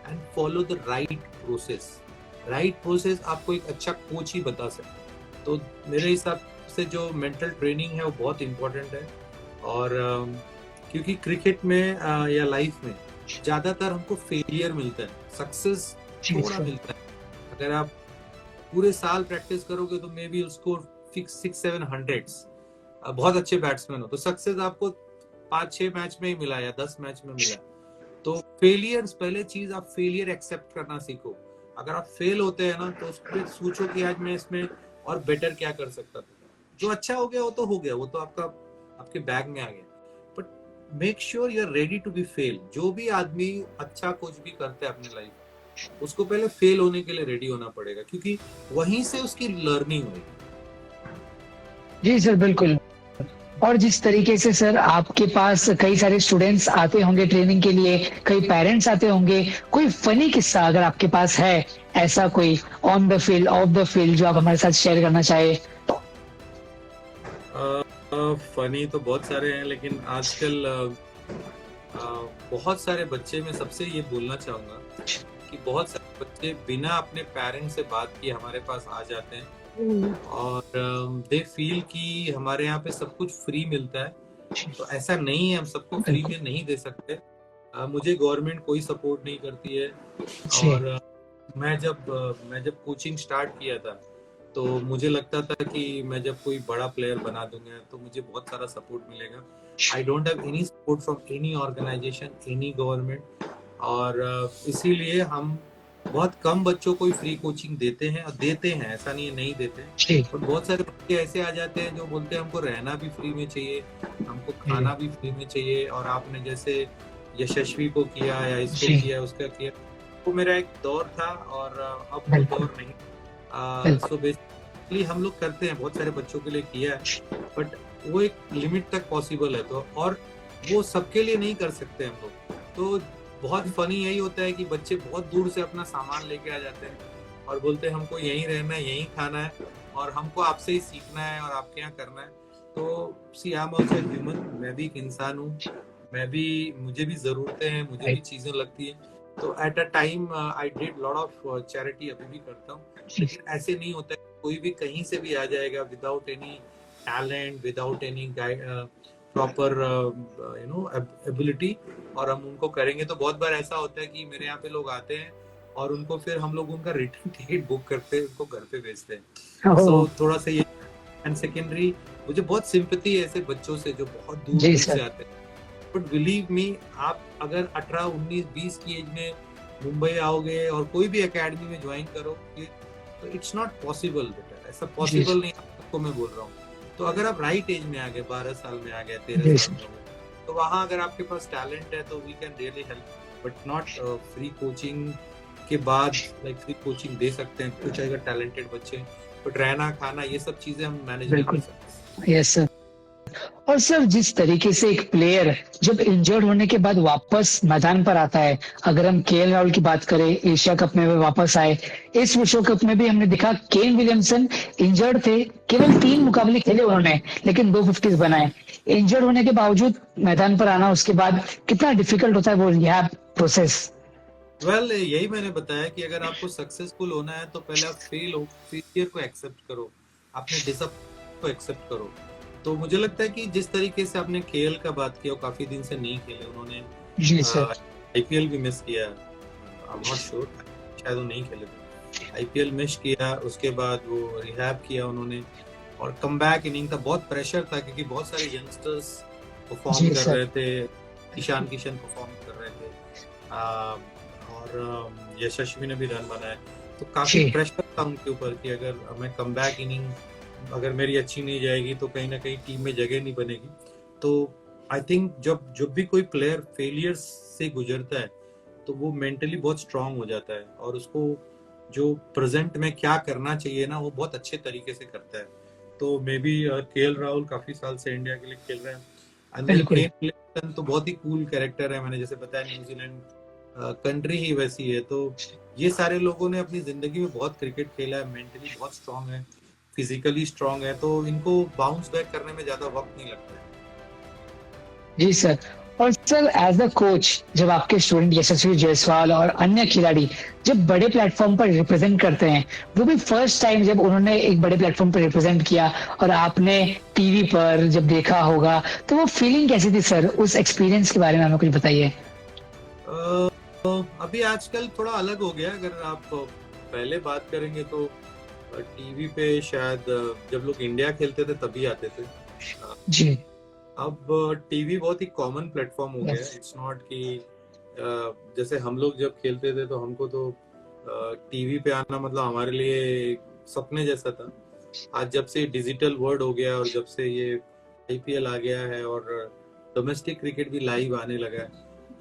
and follow the right process. Right process आपको एक अच्छा कोच ही बता सकता। तो मेरे हिसाब से जो मेंटल ट्रेनिंग है वो बहुत इम्पोर्टेंट है। और क्योंकि क्रिकेट में या लाइफ में ज्यादातर हमको फेलियर मिलता है, सक्सेस थोड़ा मिलता है। अगर आप पूरे साल प्रैक्टिस करोगे तो मे बी स्कोर 600-700, बहुत अच्छे बैट्समैन हो तो सक्सेस आपको 5-6 मैच में ही मिला या 10 मैच में मिला। तो फेलियर्स, पहले चीज आप फेलियर एक्सेप्ट करना सीखो। अगर आप फेल होते हैं ना तो उस पर सोचो कि आज मैं इसमें और बेटर क्या कर सकता था। जो अच्छा हो गया वो तो हो गया, वो तो आपके बैग में आ गया। But make sure you are ready to be fail. जो भी आदमी अच्छा कुछ भी करता है अपनी लाइफ, उसको पहले फेल होने के लिए रेडी होना पड़ेगा, क्योंकि वहीं से उसकी लर्निंग होगी। जी सर, बिल्कुल। और जिस तरीके से सर आपके पास कई सारे स्टूडेंट्स आते होंगे ट्रेनिंग के लिए, कई पेरेंट्स आते होंगे, कोई फनी किस्सा अगर आपके पास है ऐसा कोई on the field, of the field, जो आप हमारे साथ शेयर करना चाहे? फनी तो बहुत सारे हैं, लेकिन आजकल बहुत सारे बच्चे, मैं सबसे ये बोलना चाहूंगा कि बहुत सारे बच्चे बिना अपने पेरेंट्स से बात किए हमारे पास आ जाते हैं और दे फील कि हमारे यहाँ पे सब कुछ फ्री मिलता है। तो ऐसा नहीं है, हम सबको फ्री में नहीं दे सकते। मुझे गवर्नमेंट कोई सपोर्ट नहीं करती है। और मैं जब कोचिंग स्टार्ट किया था तो मुझे लगता था कि मैं जब कोई बड़ा प्लेयर बना दूंगा तो मुझे बहुत सारा सपोर्ट मिलेगा। I don't have any support from any organization, any government. और इसीलिए हम बहुत कम बच्चों को फ्री कोचिंग देते हैं, और देते हैं, ऐसा नहीं है नहीं देते। और बहुत सारे बच्चे ऐसे आ जाते हैं जो बोलते हैं हमको रहना भी फ्री में चाहिए, हमको खाना भी फ्री में चाहिए। और आपने जैसे यशस्वी को किया या इसको किया उसका किया, वो मेरा एक दौर था और अब वो दौर नहीं। सो बेसिकली हम लोग करते हैं, बहुत सारे बच्चों के लिए किया है, बट वो एक लिमिट तक पॉसिबल है। तो और वो सबके लिए नहीं कर सकते हम लोग। तो बहुत फनी यही होता है कि बच्चे बहुत दूर से अपना सामान लेके आ जाते हैं और बोलते हैं हमको यहीं रहना है, यहीं खाना है, और हमको आपसे ही सीखना है और आपके यहाँ करना है। तो सी आई एम आल्सो ह्यूमन, मैं भी एक इंसान हूँ, मुझे भी जरूरतें हैं, मुझे भी चीजें लगती है। तो at a time I did lot of charity, अभी भी करता हूँ। लेकिन ऐसे नहीं होता है कोई भी कहीं से भी आ जाएगा without any talent, without any proper ability, और हम उनको करेंगे। तो बहुत बार ऐसा होता है कि मेरे यहाँ पे लोग आते हैं और उनको फिर हम लोग उनका रिटर्न टिकट बुक करते हैं, उनको घर पे भेजते हैं। सो थोड़ा सा ये। एंड सेकेंडरी, मुझे बहुत सिंपैथी है ऐसे बच्चों से जो बहुत दूर से आते हैं। बट बिलीव मी, आप अगर 18, 19, 20 की एज में मुंबई आओगे और कोई भी एकेडमी में ज्वाइन करोगे तो इट्स नॉट पॉसिबल बेटा, ऐसा पॉसिबल नहीं आपको मैं बोल रहा हूँ। तो अगर आप राइट एज में आ गए, 12 साल में आ गए, 13 साल में, तो वहाँ अगर आपके पास टैलेंट है तो we can really help, but not free coaching के बाद। लाइक फ्री कोचिंग दे सकते हैं कुछ अगर टैलेंटेड बच्चे, बट रहना खाना ये सब चीजें हम मैनेज नहीं कर सकते। Yes sir. और सर जिस तरीके से एक प्लेयर जब इंजर्ड होने के बाद वापस मैदान पर आता है, अगर हम केएल राहुल की बात करें, एशिया कप में वे वापस आए, इस विश्व कप में भी हमने देखा केन विलियमसन इंजर्ड थे, केवल 3 मुकाबले खेले उन्होंने, लेकिन 2 50s बनाए। इंजर्ड होने के बावजूद मैदान पर आना, उसके बाद कितना डिफिकल्ट होता है वो रिहैब प्रोसेस। वेल यही मैंने बताया कि अगर आपको सक्सेसफुल होना है तो पहले आप फेलियर को एक्सेप्ट करो, अपने डिसअपॉइंटमेंट को एक्सेप्ट करो। तो मुझे लगता है कि जिस तरीके से आपने केएल का बात किया, काफी दिन से नहीं खेले उन्होंने, जी सर, आईपीएल भी मिस किया, आई एम नॉट श्योर, शायद वो नहीं खेले थे, आईपीएल मिस किया, उसके बाद वो रिहैब किया उन्होंने, और कमबैक इनिंग था, बहुत प्रेशर था क्योंकि बहुत सारे यंगस्टर्स परफॉर्म कर रहे थे, ईशान किशन परफॉर्म कर रहे थे, और यशस्वी ने भी रन बनाए। तो काफी प्रेशर था उनके ऊपर कि अगर मैं कमबैक इनिंग अगर मेरी अच्छी नहीं जाएगी तो कहीं ना कहीं टीम में जगह नहीं बनेगी। तो आई थिंक जब भी कोई प्लेयर फेलियर से गुजरता है तो वो मेंटली बहुत स्ट्रांग हो जाता है, और उसको जो प्रेजेंट में क्या करना चाहिए ना वो बहुत अच्छे तरीके से करता है। तो मे बी केएल राहुल काफी साल से इंडिया के लिए खेल रहे हैं, तो बहुत ही कूल कैरेक्टर है। मैंने जैसे बताया न्यूजीलैंड कंट्री ही वैसी है। तो ये सारे लोगों ने अपनी जिंदगी में बहुत क्रिकेट खेला है, मेंटली बहुत स्ट्रांग है, फिजिकली स्ट्रांग है, तो इनको बाउंस बैक करने में ज्यादा वक्त नहीं लगता है। जी सर। और सर एज अ कोच, जब आपके स्टूडेंट यशस्वी जायसवाल और अन्य खिलाड़ी जब बड़े प्लेटफॉर्म पर रिप्रेजेंट करते हैं, वो भी फर्स्ट टाइम जब उन्होंने एक बड़े प्लेटफॉर्म पर रिप्रेजेंट किया और आपने टीवी पर जब देखा होगा, तो वो फीलिंग कैसी थी सर? उस एक्सपीरियंस के बारे में हमें कुछ बताइए। अभी आजकल थोड़ा अलग हो गया। अगर आप पहले बात करेंगे तो टीवी पे शायद जब लोग इंडिया खेलते थे तभी आते थे जी। अब टीवी बहुत ही कॉमन प्लेटफॉर्म हो गया है। इट्स नॉट कि जैसे हम लोग जब खेलते थे तो हमको तो टीवी पे आना मतलब हमारे लिए एक सपने जैसा था। आज जब से डिजिटल वर्ल्ड हो गया और जब से ये आईपीएल आ गया है और डोमेस्टिक क्रिकेट भी लाइव आने लगा है,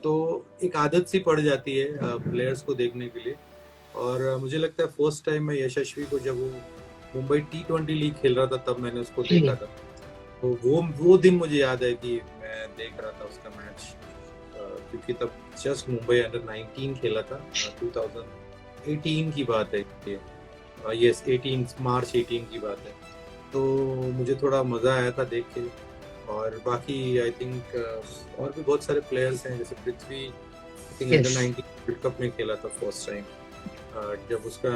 तो एक आदत सी पड़ जाती है प्लेयर्स को देखने के लिए। और मुझे लगता है फर्स्ट टाइम मैं यशस्वी को जब वो मुंबई T20 लीग खेल रहा था तब मैंने उसको जी। देखा था। तो वो दिन मुझे याद है कि मैं देख रहा था उसका मैच, क्योंकि तब जस्ट मुंबई अंडर 19 खेला था। 2018 की बात है ये, यस 18 मार्च 18 की बात है। तो मुझे थोड़ा मजा आया था देख के। और बाकी आई थिंक और भी बहुत सारे प्लेयर्स हैं, जैसे पृथ्वी अंडर यस 19 वर्ल्ड कप में खेला था फर्स्ट टाइम, जब उसका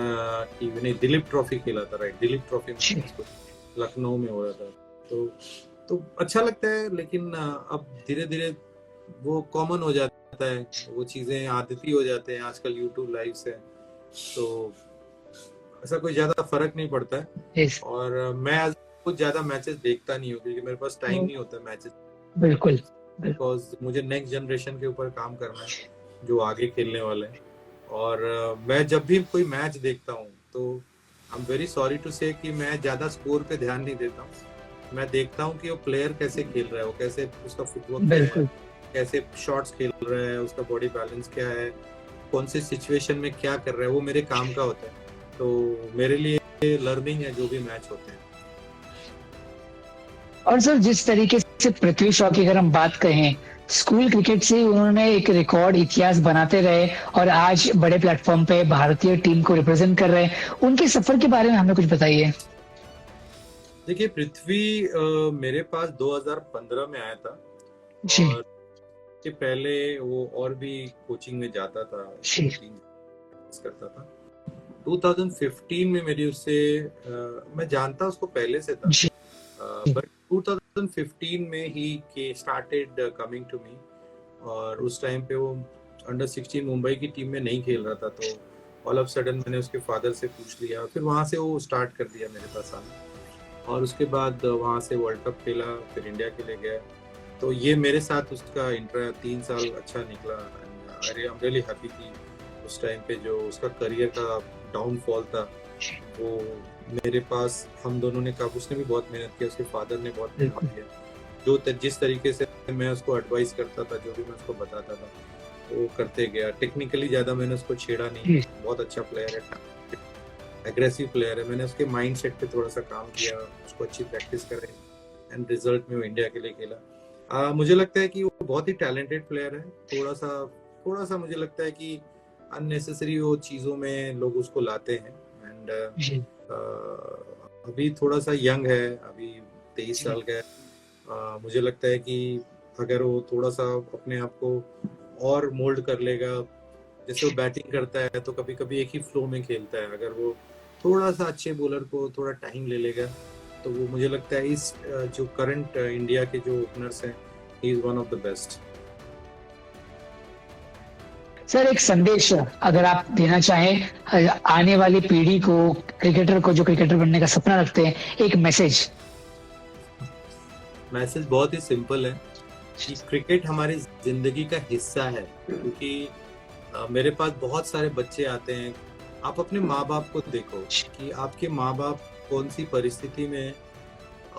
टीवी ने दिलीप ट्रॉफी खेला था, राइट, दिलीप ट्रॉफी जी। में उसको लखनऊ में हो रहा था। तो अच्छा लगता है, लेकिन अब धीरे धीरे वो कॉमन हो जाता है, वो चीजें आदती हो जाते हैं आजकल यूट्यूब लाइव से, तो ऐसा कोई ज्यादा फर्क नहीं पड़ता है। यस और मैं कुछ ज्यादा मैचेस देखता नहीं हूँ क्योंकि मेरे पास टाइम नहीं होता मैचेस, बिल्कुल। बिकॉज मुझे नेक्स्ट जनरेशन के ऊपर काम करना है जो आगे खेलने वाले हैं। और मैं जब भी कोई मैच देखता हूँ तो I am very sorry to say कि मैं ज्यादा स्कोर पे ध्यान नहीं देता हूँ। मैं देखता हूँ कि वो प्लेयर कैसे खेल रहा है, वो कैसे, उसका फुटवर्क क्या है, बिल्कुल। कैसे शॉट्स खेल रहा है, उसका बॉडी बैलेंस क्या है, कौन से सिचुएशन में क्या कर रहा है, वो मेरे काम का होता है। तो मेरे लिए लर्निंग है जो भी मैच होते हैं। और सर जिस तरीके से पृथ्वी शॉ की अगर हम बात करें, स्कूल क्रिकेट से उन्होंने एक रिकॉर्ड इतिहास बनाते रहे और आज बड़े प्लेटफॉर्म पे भारतीय टीम को रिप्रेजेंट कर रहे हैं, उनके सफर के बारे में हमें कुछ बताइए। देखिए पृथ्वी मेरे पास 2015 में आया था, जी। और इसके पहले वो और भी कोचिंग में जाता था, जी। करता था। 2015 में मेरी उससे मैं जानता उसको पहले से था, जी। बट 2015 में ही स्टार्टेड कमिंग टू मी। और उस टाइम पे वो अंडर 16 मुंबई की टीम में नहीं खेल रहा था, तो ऑल ऑफ सडन मैंने उसके फादर से पूछ लिया, फिर वहाँ से वो स्टार्ट कर दिया मेरे पास आना। और उसके बाद वहाँ से वर्ल्ड कप खेला, फिर इंडिया के लिए गया। तो ये मेरे साथ उसका 3 साल अच्छा निकला। अरे आई एम रियली हैप्पी कि उस टाइम पे जो उसका करियर का डाउनफॉल था वो मेरे पास हम दोनों ने कहा। उसने भी बहुत मेहनत की, उसके फादर ने बहुत मेहनत किया, जो जिस तरीके से मैं उसको एडवाइस करता था, जो भी मैं उसको बताता था वो करते गया। टेक्निकली ज्यादा मैंने उसको छेड़ा नहीं, बहुत अच्छा प्लेयर है, एग्रेसिव प्लेयर है। मैंने उसके माइंडसेट पे थोड़ा सा काम किया, उसको अच्छी प्रैक्टिस करे, एंड रिजल्ट में वो इंडिया के लिए खेला। मुझे लगता है कि वो बहुत ही टैलेंटेड प्लेयर है। थोड़ा सा मुझे लगता है कि अननेसेसरी वो चीजों में लोग उसको लाते हैं। एंड अभी थोड़ा सा यंग है, अभी 23 साल का है। मुझे लगता है कि अगर वो थोड़ा सा अपने आप को और मोल्ड कर लेगा, जैसे वो बैटिंग करता है तो कभी कभी एक ही फ्लो में खेलता है, अगर वो थोड़ा सा अच्छे बॉलर को थोड़ा टाइम ले लेगा तो वो मुझे लगता है इस जो करंट इंडिया के जो ओपनर्स हैं, he is one of the best. Sir एक संदेश अगर आप देना चाहें आने वाली पीढ़ी को, क्रिकेटर को जो क्रिकेटर बनने का सपना रखते हैं, एक मैसेज बहुत ही सिंपल है कि क्रिकेट हमारी जिंदगी का हिस्सा है। क्योंकि मेरे पास बहुत सारे बच्चे आते हैं, आप अपने माँ बाप को देखो कि आपके माँ बाप कौन सी परिस्थिति में है।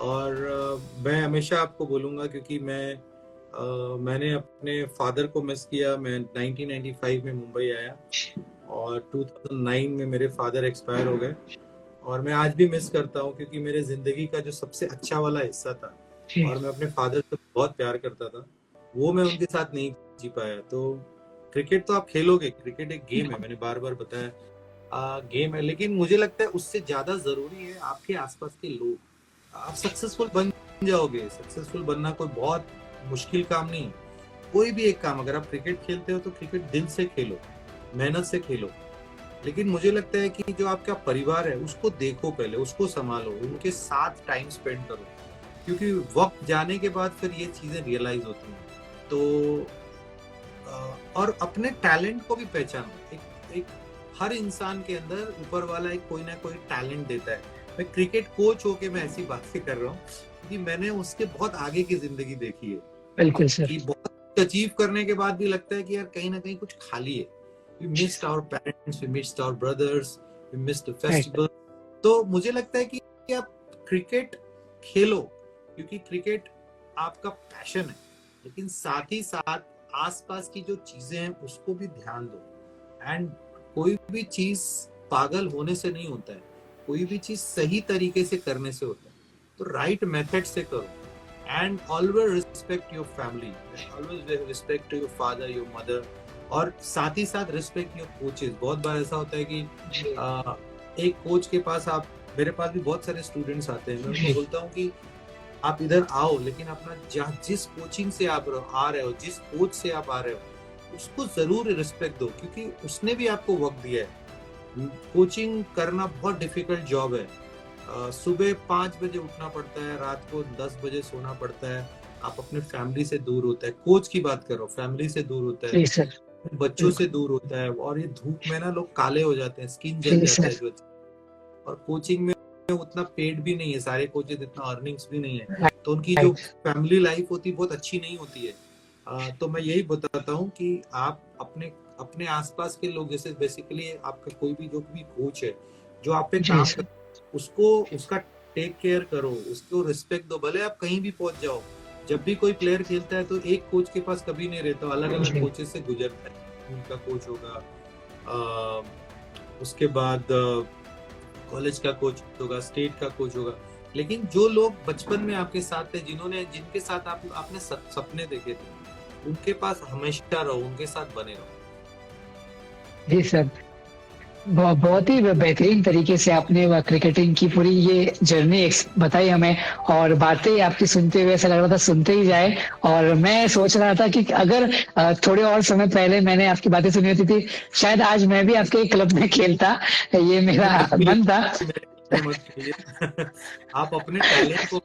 और मैं हमेशा आपको बोलूंगा, क्योंकि मैंने अपने फादर को मिस किया। मैं 1995 में मुंबई आया और 2009 में मेरे फादर एक्सपायर हो गए, और मैं आज भी मिस करता हूँ क्योंकि मेरे जिंदगी का जो सबसे अच्छा वाला हिस्सा था और मैं अपने फादर से बहुत प्यार करता था, वो मैं उनके साथ नहीं जी पाया। तो क्रिकेट तो आप खेलोगे, क्रिकेट एक गेम है, मैंने बार बार बताया, गेम है, लेकिन मुझे लगता है उससे ज्यादा जरूरी है आपके आसपास के लोग। आप सक्सेसफुल बन जाओगे, सक्सेसफुल बनना कोई बहुत मुश्किल काम नहीं है। कोई भी एक काम, अगर आप क्रिकेट खेलते हो तो क्रिकेट दिल से खेलो, मेहनत से खेलो। लेकिन मुझे लगता है कि जो आपका परिवार है उसको देखो, पहले उसको संभालो, उनके साथ टाइम स्पेंड करो, क्योंकि वक्त जाने के बाद फिर ये चीजें रियलाइज होती हैं। तो और अपने टैलेंट को भी पहचानो। एक हर इंसान के अंदर ऊपर वाला एक कोई ना कोई टैलेंट देता है। मैं क्रिकेट कोच होके मैं ऐसी बातें कर रहा हूँ क्योंकि मैंने उसके बहुत आगे की जिंदगी देखी है। बिल्कुल सर। कि बहुत अचीव करने के बाद भी लगता है कि यार कहीं ना कहीं कुछ खाली है। We missed our parents, we missed our brothers, we missed the festival. तो मुझे लगता है कि आप क्रिकेट खेलो क्योंकि क्रिकेट आपका पैशन है, लेकिन साथ ही साथ आसपास की जो चीजें हैं उसको भी ध्यान दो। एंड कोई भी चीज पागल होने से नहीं होता है, कोई भी चीज सही तरीके से करने से होता है। तो राइट मेथड से करो and always respect your family, always respect your father, your mother, और साथ ही साथ रिस्पेक्ट योर कोचेस। बहुत बार ऐसा होता है कि एक कोच के पास आप, मेरे पास भी बहुत सारे स्टूडेंट्स आते हैं, मैं उनको बोलता हूँ कि आप इधर आओ, लेकिन अपना जिस कोचिंग से आप आ रहे हो, जिस कोच से आप आ रहे हो, उसको जरूर रिस्पेक्ट दो क्योंकि उसने भी आपको वक्त दिया है। कोचिंग करना बहुत डिफिकल्ट जॉब है। सुबह 5 बजे उठना पड़ता है, रात को 10 बजे सोना पड़ता है, आप अपने फैमिली से दूर होता है। कोच की बात करो, फैमिली से दूर होता है, बच्चों से दूर होता है, और ये धूप में ना लोग काले हो जाते हैं, स्किन जल जाता है जो। और कोचिंग में उतना पेड भी नहीं है, सारे कोचेस इतना अर्निंग्स भी नहीं है, तो उनकी जो फैमिली लाइफ होती है बहुत अच्छी नहीं होती है। तो मैं यही बताता हूँ कि आप अपने आसपास के लोग, जैसे बेसिकली आपका कोई भी जो भी कोच है जो आप पे काम कर, उसका टेक केयर करो, उसको रिस्पेक्ट दो। भले आप कहीं भी पहुंच जाओ, जब भी कोई प्लेयर खेलता है तो एक कोच के पास कभी नहीं रहता, अलग अलग कोचेस से गुजरता है। उनका कोच होगा, उसके बाद कॉलेज का कोच होगा, स्टेट का कोच होगा, लेकिन जो लोग बचपन में आपके साथ थे, जिनके साथ आपने सपने देखे थे, उनके पास हमेशा रहो, उनके साथ बने रहो। जी सर, बहुत ही बेहतरीन तरीके से आपने क्रिकेटिंग की पूरी ये जर्नी बताई हमें, और बातें आपकी सुनते हुए ऐसा लग रहा था सुनते ही जाए। और मैं सोच रहा था कि अगर थोड़े और समय पहले मैंने आपकी बातें सुनी होती थी, शायद आज मैं भी आपके क्लब में खेलता, ये मेरा मन था। आप अपने टैलेंट को,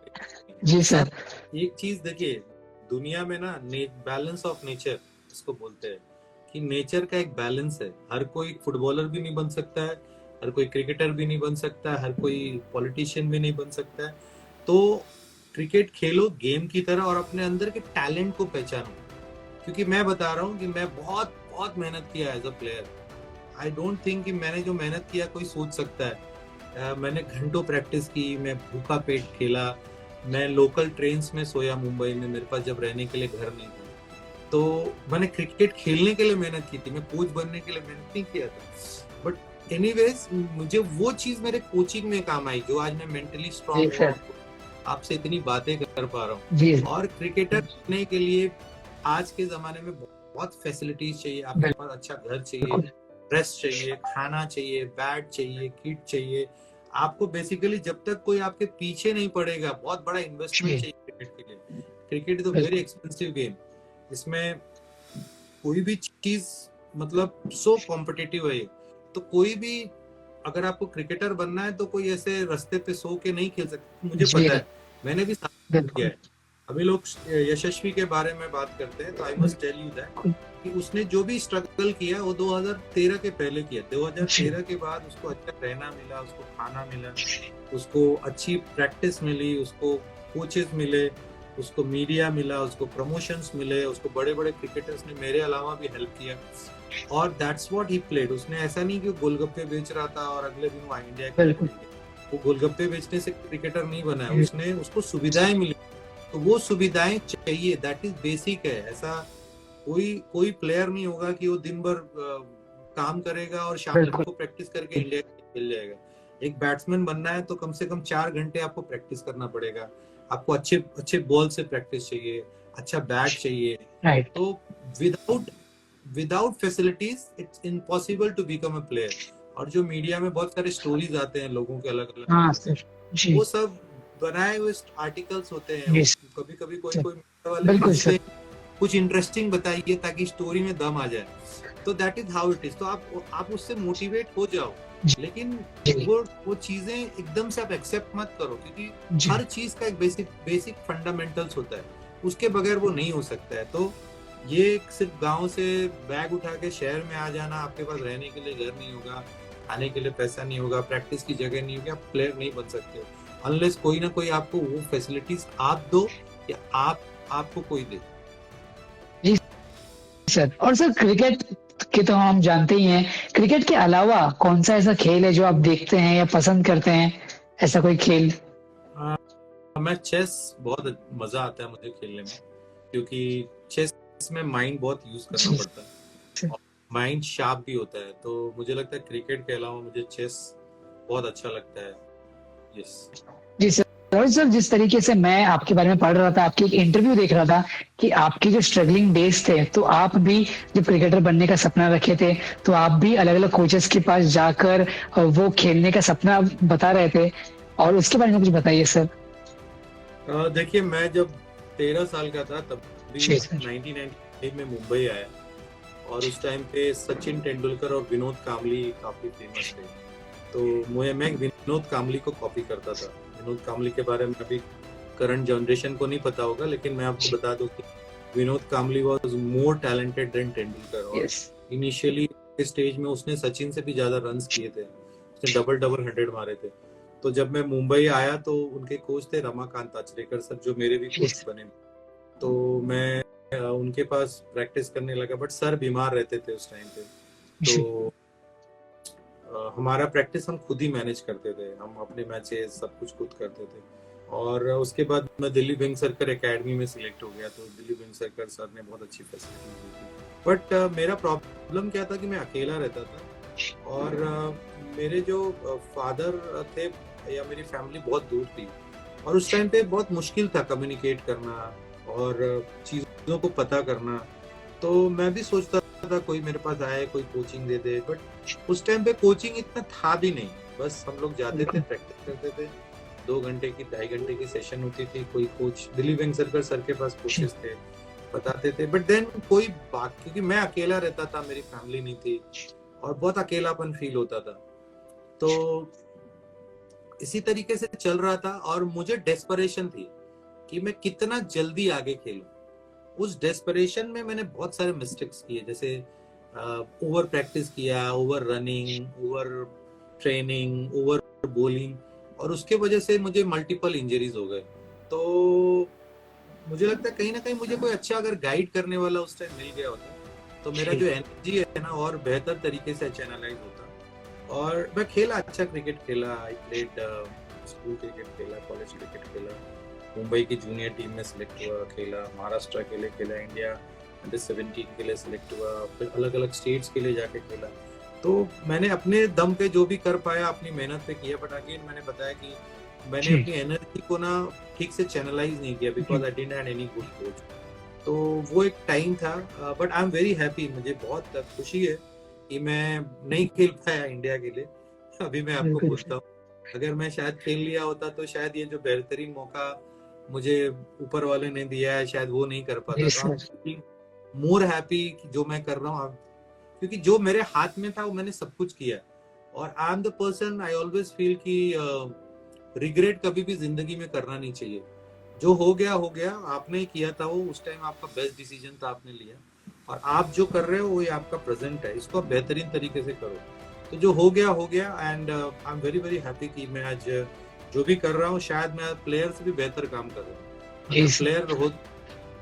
जी सर, एक चीज देखिए, दुनिया में ना बैलेंस ऑफ नेचर इसको बोलते हैं कि नेचर का एक बैलेंस है। हर कोई फुटबॉलर भी नहीं बन सकता है, हर कोई क्रिकेटर भी नहीं बन सकता है, हर कोई पॉलिटिशियन भी नहीं बन सकता है। तो क्रिकेट खेलो गेम की तरह और अपने अंदर के टैलेंट को पहचानो, क्योंकि मैं बता रहा हूँ कि मैं बहुत बहुत मेहनत किया as a player. I don't think कि मैंने जो मेहनत किया कोई सोच सकता है। मैंने घंटों प्रैक्टिस की, मैं भूखा पेट खेला, मैं लोकल ट्रेन्स में सोया मुंबई में, मेरे पास जब रहने के लिए घर नहीं था। तो मैंने क्रिकेट खेलने के लिए मेहनत की थी, मैं कोच बनने के लिए मेहनत नहीं किया था। बट एनीवेज मुझे वो चीज मेरे कोचिंग में काम आई, जो आज मैं मेंटली स्ट्रांग हूँ, आपसे इतनी बातें कर पा रहा हूँ। और क्रिकेटर बनने के लिए आज के जमाने में बहुत फैसिलिटीज चाहिए। आपके पास अच्छा घर चाहिए, ड्रेस चाहिए, खाना चाहिए, बैट चाहिए, किट चाहिए। आपको बेसिकली जब तक कोई आपके पीछे नहीं पड़ेगा, बहुत बड़ा इन्वेस्टमेंट चाहिए क्रिकेट के लिए। Cricket is a very expensive game, इसमें कोई भी चीज मतलब सो कॉम्पिटिटिव है। तो कोई भी, अगर आपको क्रिकेटर बनना है तो कोई ऐसे रास्ते पे सो के नहीं खेल सकते, मुझे पता है, मैंने भी साथ किया है। अभी लोग यशस्वी के बारे में बात करते हैं, तो I must tell you that कि उसने जो भी स्ट्रगल किया वो 2013 के पहले किया। 2013 के बाद उसको अच्छा रहना मिला, उसको खाना मिला, उसको अच्छी प्रैक्टिस मिली, उसको कोचेस मिले, उसको मीडिया मिला, उसको प्रमोशंस मिले, उसको बड़े बड़े क्रिकेटर्स ने मेरे अलावा भी हेल्प किया, और दैट्स व्हाट ही प्लेड। उसने ऐसा नहीं कि गोलगप्पे बेच रहा था और अगले दिन वो इंडिया के लिए, वो गोलगप्पे बेचने से क्रिकेटर नहीं बना है, उसको सुविधाएं मिली। तो वो सुविधाएं चाहिए, दैट इज बेसिक है। ऐसा कोई प्लेयर नहीं होगा कि वो दिन भर काम करेगा और शाम को प्रैक्टिस करके इंडिया खेल जाएगा। एक बैट्समैन बनना है तो कम से कम 4 घंटे आपको प्रैक्टिस करना पड़ेगा, आपको अच्छे बॉल से प्रैक्टिस चाहिए, अच्छा बैट चाहिए। तो without facilities it's impossible to become a player. और जो मीडिया में बहुत सारे स्टोरीज आते हैं लोगों के अलग अलग, वो सब बनाए हुए आर्टिकल्स होते हैं। कभी कभी कोई वाले कुछ इंटरेस्टिंग बताइए ताकि स्टोरी में दम आ जाए, तो that is how it is. तो आप उससे मोटिवेट हो जाओ, लेकिन वो चीजें एकदम से आप एक्सेप्ट मत करो, क्योंकि हर चीज का एक बेसिक फंडामेंटल्स होता है, उसके बगैर वो नहीं हो सकता है। तो ये सिर्फ गांव से बैग उठा के शहर में आ जाना, आपके पास रहने के लिए घर नहीं होगा, खाने के लिए पैसा नहीं होगा, प्रैक्टिस की जगह नहीं होगी, आप प्लेयर नहीं बन सकते अनलेस कोई ना कोई आपको वो फैसिलिटीज आप दो या आपको कोई दे। सर। और सर क्रिकेट के तो हम जानते ही हैं, क्रिकेट के अलावा कौन सा ऐसा खेल है जो आप देखते हैं या पसंद करते हैं, ऐसा कोई खेल? मैं चेस बहुत मजा आता है मुझे खेलने में, क्योंकि चेस में माइंड बहुत यूज करना पड़ता है और माइंड शार्प भी होता है, तो मुझे लगता है क्रिकेट के अलावा मुझे चेस बहुत अच्छा लगता है। यस जी सर। और सर जिस तरीके से मैं आपके बारे में पढ़ रहा था, आपकी एक इंटरव्यू देख रहा था कि आपके जो स्ट्रगलिंग डेज थे, तो आप भी जब क्रिकेटर बनने का सपना रखे थे तो आप भी अलग अलग कोचेस के पास जाकर वो खेलने का सपना बता रहे थे, और उसके बारे में कुछ बताइए सर। देखिए, मैं जब 13 साल का था तब भी जी सर। 1998 में मुंबई आया, और उस टाइम पे सचिन तेंदुलकर और विनोद कांबली काफी फेमस थे, तो मैं विनोद कांबली को कॉपी करता था। विनोद कांबली के बारे में अभी करंट जनरेशन को नहीं पता होगा, लेकिन मैं आपको बता दूं कि Vinod Kambli was more talented than Tendulkar, और इनिशियली स्टेज में उसने सचिन से भी ज्यादा रन्स किए थे, उसने डबल 100 मारे थे। तो जब मैं मुंबई आया तो उनके कोच थे रमाकांत आचरेकर सर, जो मेरे भी कोच बने, तो मैं उनके पास प्रैक्टिस करने लगा, बट सर बीमार रहते थे उस टाइम पे, तो हमारा प्रैक्टिस हम खुद ही मैनेज करते थे, हम अपने मैचेस सब कुछ खुद करते थे। और उसके बाद मैं दिल्ली वेंगसरकर एकेडमी में सिलेक्ट हो गया, तो दिल्ली वेंगसरकर सर ने बहुत अच्छी फैसिलिटी दी थी। बट मेरा प्रॉब्लम क्या था कि मैं अकेला रहता था, और मेरे जो फादर थे या मेरी फैमिली बहुत दूर थी, और उस टाइम पे बहुत मुश्किल था कम्युनिकेट करना और चीज़ों को पता करना। तो मैं भी सोचता था कोई मेरे पास आए, कोई कोचिंग दे दे, बट उस टाइम पे कोचिंग इतना था भी नहीं, बस हम लोग जाते थे, प्रैक्टिस करते थे, 2 घंटे की 2.5 घंटे की सेशन होती थी, कोई कोच दिल्ली वेंगसरकर सर के पास कोचेस थे, बताते थे, बट देन कोई बात, क्योंकि मैं अकेला रहता था, मेरी फैमिली नहीं थी, और बहुत अकेलापन फील होता था। तो इसी तरीके से चल रहा था, और मुझे डेस्परेशन थी कि मैं कितना जल्दी आगे खेलूं। उस डेस्परेशन में मैंने बहुत सारे मिस्टेक्स किए, जैसे ओवर प्रैक्टिस किया, over running, over training, over bowling, और उसके वजह से मुझे मल्टीपल इंजरीज हो गए। तो मुझे लगता है कहीं ना कहीं मुझे कोई अच्छा अगर गाइड करने वाला उस टाइम मिल गया होता, तो मेरा जो एनर्जी है ना और बेहतर तरीके से चैनलाइज होता, और मैं खेला, अच्छा क्रिकेट खेला, आई प्लेड स्कूल क्रिकेट खेला, कॉलेज क्रिकेट खेला, मुंबई की जूनियर टीम में सिलेक्ट हुआ, खेला, महाराष्ट्र के लिए खेला, इंडिया अंडर-17 के लिए सिलेक्ट हुआ, फिर अलग अलग स्टेट्स के लिए जाके खेला। तो मैंने अपने दम पे जो भी कर पाया अपनी मेहनत पे किया, बट अगेन मैंने बताया कि मैंने अपनी एनर्जी को ना ठीक से चैनलाइज नहीं किया, because I didn't have any good coach. तो वो एक टाइम था, but I am very happy, मुझे बहुत खुशी है कि मैं नहीं खेल पाया इंडिया के लिए। अभी मैं आपको बोलता हूँ, अगर मैं शायद खेल लिया होता तो शायद ये जो बेहतरीन मौका मुझे ऊपर वाले ने दिया है, शायद वो नहीं कर पाता। मोर हैप्पी जो मैं कर रहा हूँ, क्योंकि जो मेरे हाथ में था वो मैंने सब कुछ किया, और I am the person, I always feel कि रिग्रेट कभी भी जिंदगी में करना नहीं चाहिए। जो हो गया हो गया, आपने किया था वो, उस टाइम आपका बेस्ट डिसीजन था, आपने लिया, और आप जो कर रहे हो वो आपका प्रेजेंट है, इसको आप बेहतरीन तरीके से करो। तो जो हो गया, and I am very very happy कि मैं आज जो भी कर रहा हूँ, शायद मैं प्लेयर से भी बेहतर काम कर रहा हूँ। प्लेयर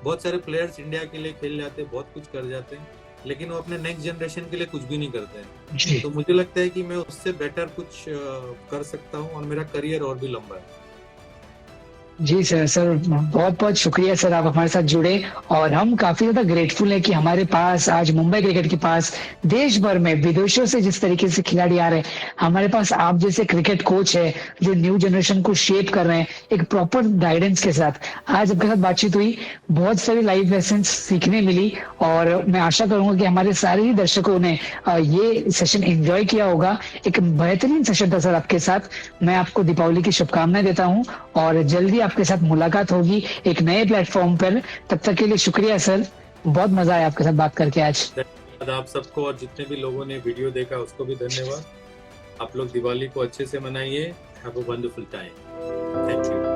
बहुत सारे प्लेयर्स इंडिया के लिए खेल जाते हैं, बहुत कुछ कर जाते हैं, लेकिन वो अपने नेक्स्ट जनरेशन के लिए कुछ भी नहीं करते हैं। तो मुझे लगता है कि मैं उससे बेटर कुछ कर सकता हूँ, और मेरा करियर और भी लंबा है। जी सर बहुत बहुत शुक्रिया सर, आप हमारे साथ जुड़े, और हम काफी ज्यादा ग्रेटफुल है कि हमारे पास आज मुंबई क्रिकेट के पास देश भर में विदेशों से जिस तरीके से खिलाड़ी आ रहे हैं, हमारे पास आप जैसे क्रिकेट कोच है जो न्यू जनरेशन को शेप कर रहे हैं एक प्रॉपर गाइडेंस के साथ। आज आपके साथ बातचीत हुई, बहुत सारी लाइफ लेसन सीखने मिली, और मैं आशा करूंगा कि हमारे सारे ही दर्शकों ने ये सेशन एंजॉय किया होगा। एक बेहतरीन सेशन था सर आपके साथ। मैं आपको दीपावली की शुभकामनाएं देता हूँ, और जल्दी आपके साथ मुलाकात होगी एक नए प्लेटफॉर्म पर। तब तक के लिए शुक्रिया सर, बहुत मजा आया आपके साथ बात करके आज। धन्यवाद आप सबको, और जितने भी लोगों ने वीडियो देखा उसको भी धन्यवाद। आप लोग दिवाली को अच्छे से मनाइए। Have a wonderful time. Thank you.